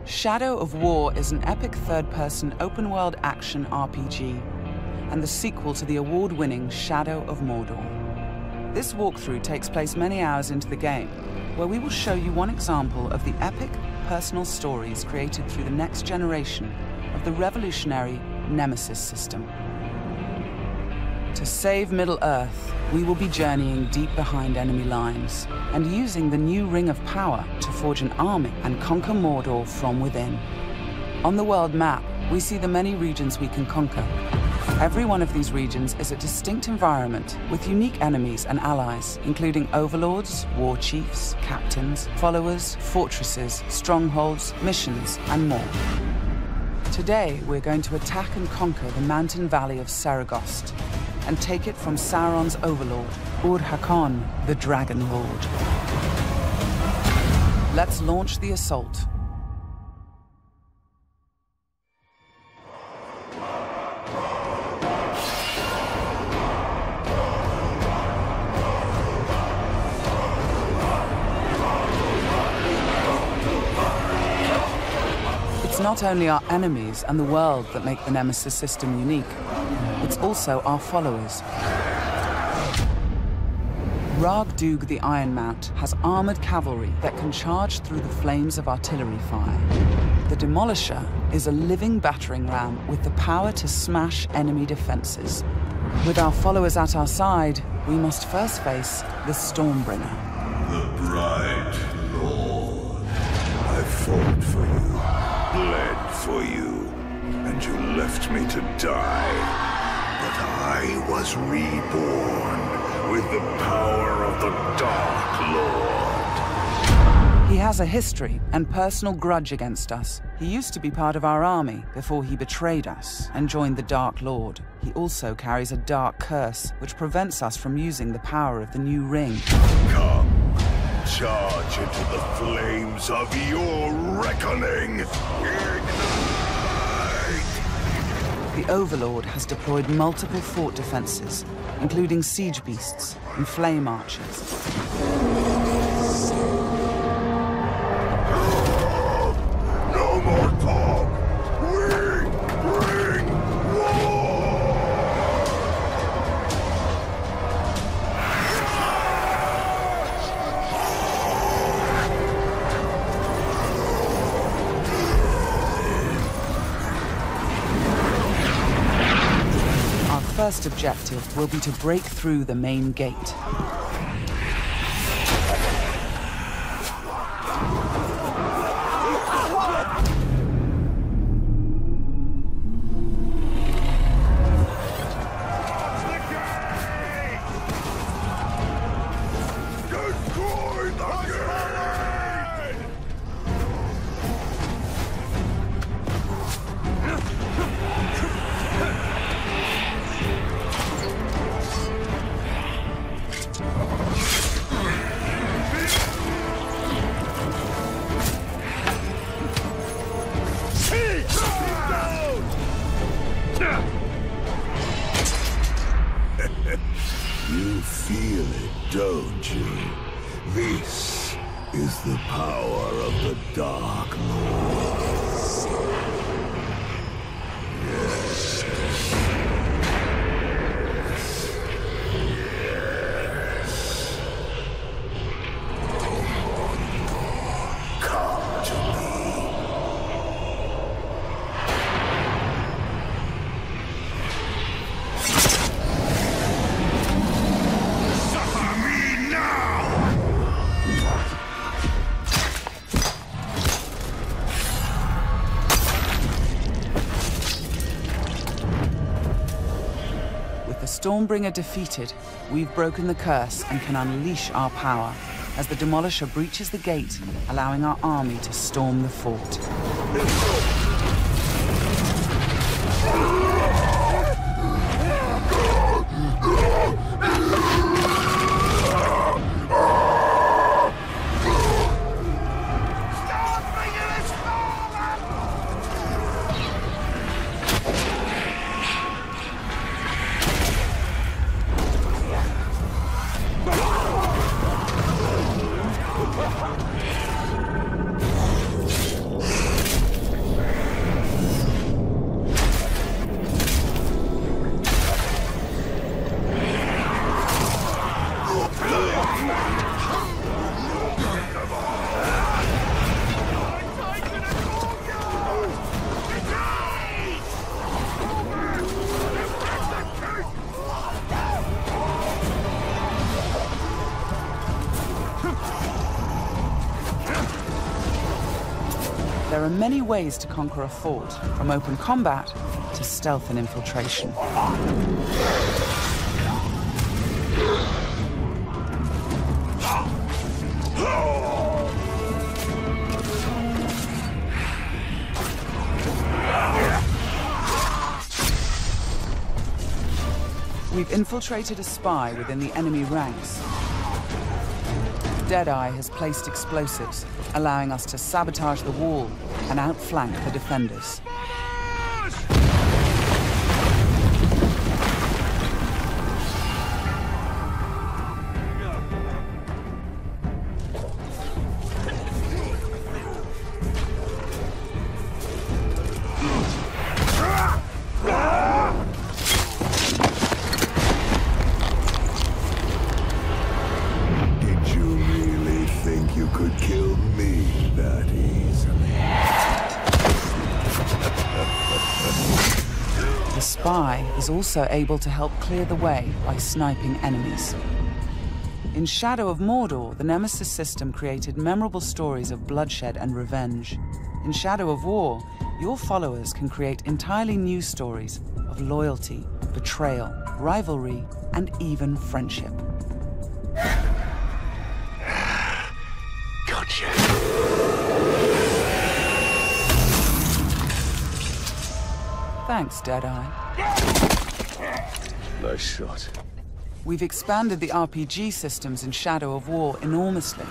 Shadow of War is an epic third-person open-world action RPG and the sequel to the award-winning Shadow of Mordor. This walkthrough takes place many hours into the game, where we will show you one example of the epic, personal stories created through the next generation of the revolutionary Nemesis system. To save Middle-earth, we will be journeying deep behind enemy lines and using the new Ring of Power to forge an army and conquer Mordor from within. On the world map, we see the many regions we can conquer. Every one of these regions is a distinct environment with unique enemies and allies, including overlords, war chiefs, captains, followers, fortresses, strongholds, missions, and more. Today, we're going to attack and conquer the mountain valley of Saragost and take it from Sauron's overlord, Earh, the Dragon Lord. Let's launch the assault. It's not only our enemies and the world that make the Nemesis system unique, it's also our followers. Ragdug the Iron Mount has armored cavalry that can charge through the flames of artillery fire. The Demolisher is a living battering ram with the power to smash enemy defenses. With our followers at our side, we must first face the Stormbringer. The bright Lord. I fought for you, bled for you, and you left me to die. But I was reborn with the power of the Dark Lord. He has a history and personal grudge against us. He used to be part of our army before he betrayed us and joined the Dark Lord. He also carries a dark curse which prevents us from using the power of the new ring. Come, charge into the flames of your reckoning. The Overlord has deployed multiple fort defenses, including siege beasts and flame archers. No more talk! We bring war! Our first objective will be to break through the main gate. You feel it, don't you? This is the power of the Dark Lord. Yes. Yes. Come to me. Stormbringer defeated, we've broken the curse and can unleash our power as the Demolisher breaches the gate, allowing our army to storm the fort. there are many ways to conquer a fort, from open combat to stealth and infiltration. We've infiltrated a spy within the enemy ranks. Deadeye has placed explosives, allowing us to sabotage the wall and outflank the defenders. The spy is also able to help clear the way by sniping enemies. In Shadow of Mordor, the Nemesis system created memorable stories of bloodshed and revenge. In Shadow of War, your followers can create entirely new stories of loyalty, betrayal, rivalry, and even friendship. Gotcha. Thanks, Deadeye. Nice shot. We've expanded the RPG systems in Shadow of War enormously.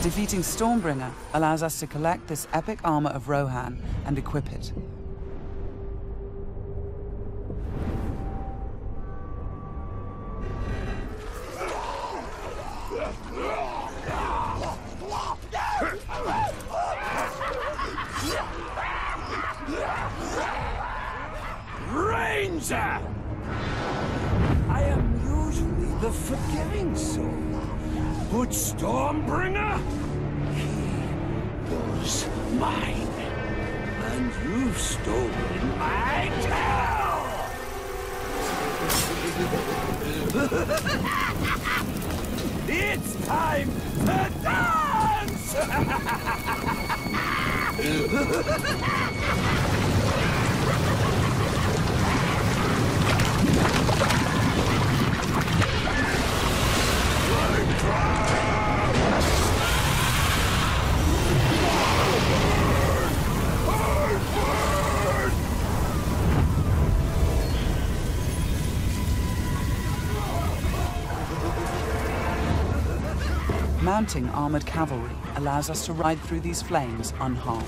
Defeating Stormbringer allows us to collect this epic armor of Rohan and equip it. Ranger! I am usually the forgiving soul, but Stormbringer, he was mine, and you've stolen my tail! It's time to dance! Mounting armored cavalry allows us to ride through these flames unharmed.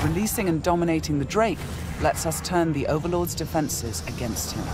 Releasing and dominating the Drake lets us turn the Overlord's defenses against him.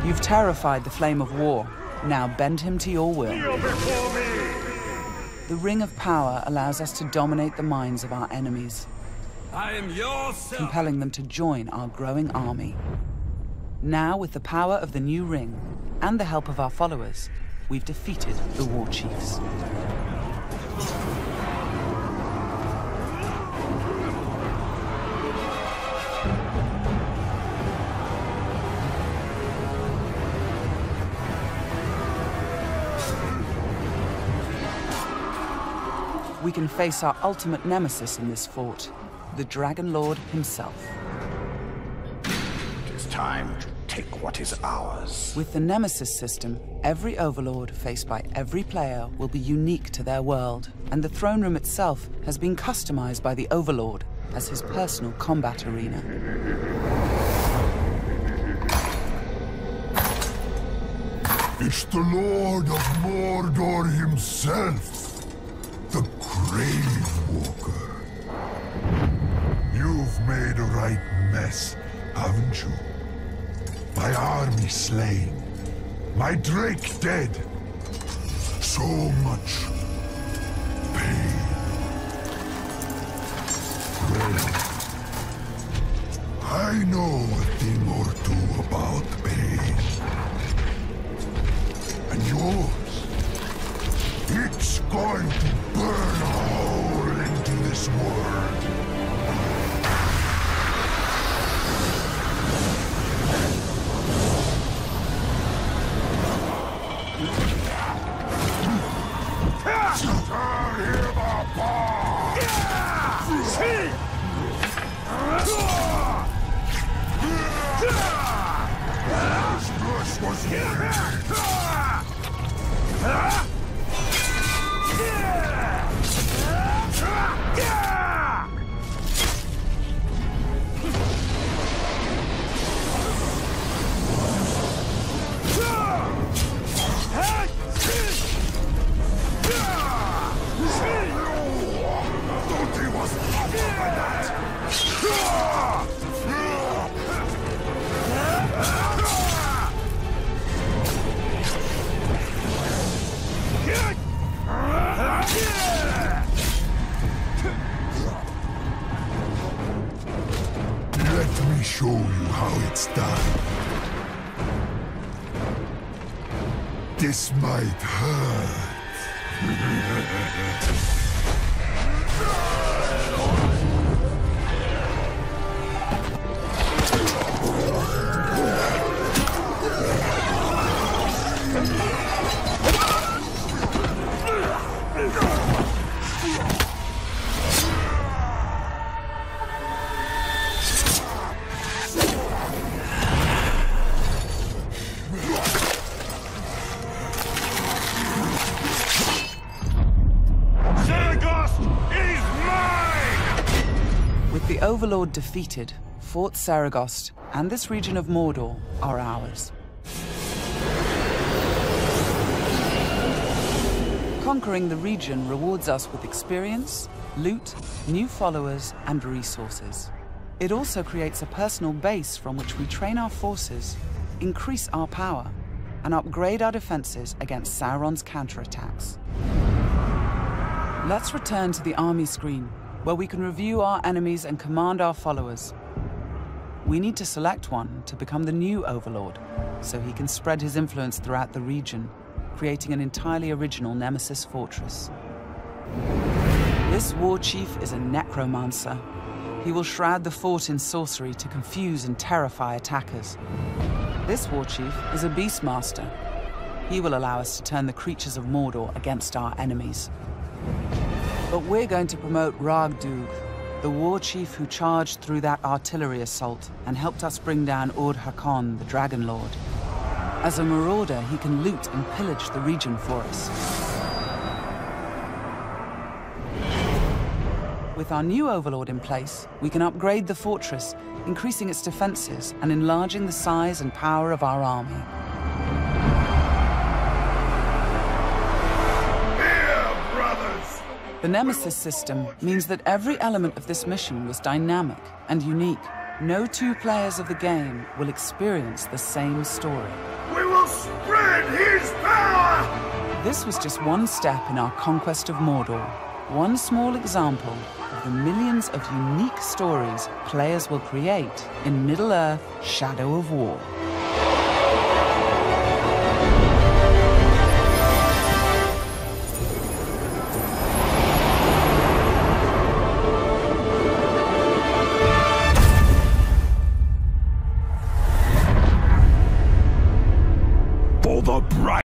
You've terrified the Flame of War. Now bend him to your will. The Ring of Power allows us to dominate the minds of our enemies, I am your son. compelling them to join our growing army. Now, with the power of the new ring and the help of our followers, we've defeated the War Chiefs. we can face our ultimate nemesis in this fort, the Dragon Lord himself. It is time to take what is ours. With the Nemesis system, every Overlord faced by every player will be unique to their world, and the throne room itself has been customized by the Overlord as his personal combat arena. It's the Lord of Mordor himself, the Grave Walker. You've made a right mess, haven't you? My army slain, my Drake dead. So much pain. Well, I know a thing or two about pain. And yours, it's going to burn a hole into this world. Tear him apart! This was Let me show you how it's done. This might hurt. With the Overlord defeated, Fort Saragost and this region of Mordor are ours. Conquering the region rewards us with experience, loot, new followers, and resources. It also creates a personal base from which we train our forces, increase our power, and upgrade our defenses against Sauron's counterattacks. Let's return to the army screen, where we can review our enemies and command our followers. We need to select one to become the new Overlord, so he can spread his influence throughout the region, creating an entirely original Nemesis fortress. This war chief is a necromancer. He will shroud the fort in sorcery to confuse and terrify attackers. This war chief is a beastmaster. He will allow us to turn the creatures of Mordor against our enemies. But we're going to promote Ragdug, the war chief who charged through that artillery assault and helped us bring down Earh the Dragon Lord. As a marauder, he can loot and pillage the region for us. With our new Overlord in place, we can upgrade the fortress, increasing its defenses and enlarging the size and power of our army. The Nemesis system means that every element of this mission was dynamic and unique. No two players of the game will experience the same story. We will spread his power! This was just one step in our conquest of Mordor. One small example of the millions of unique stories players will create in Middle-earth: Shadow of War.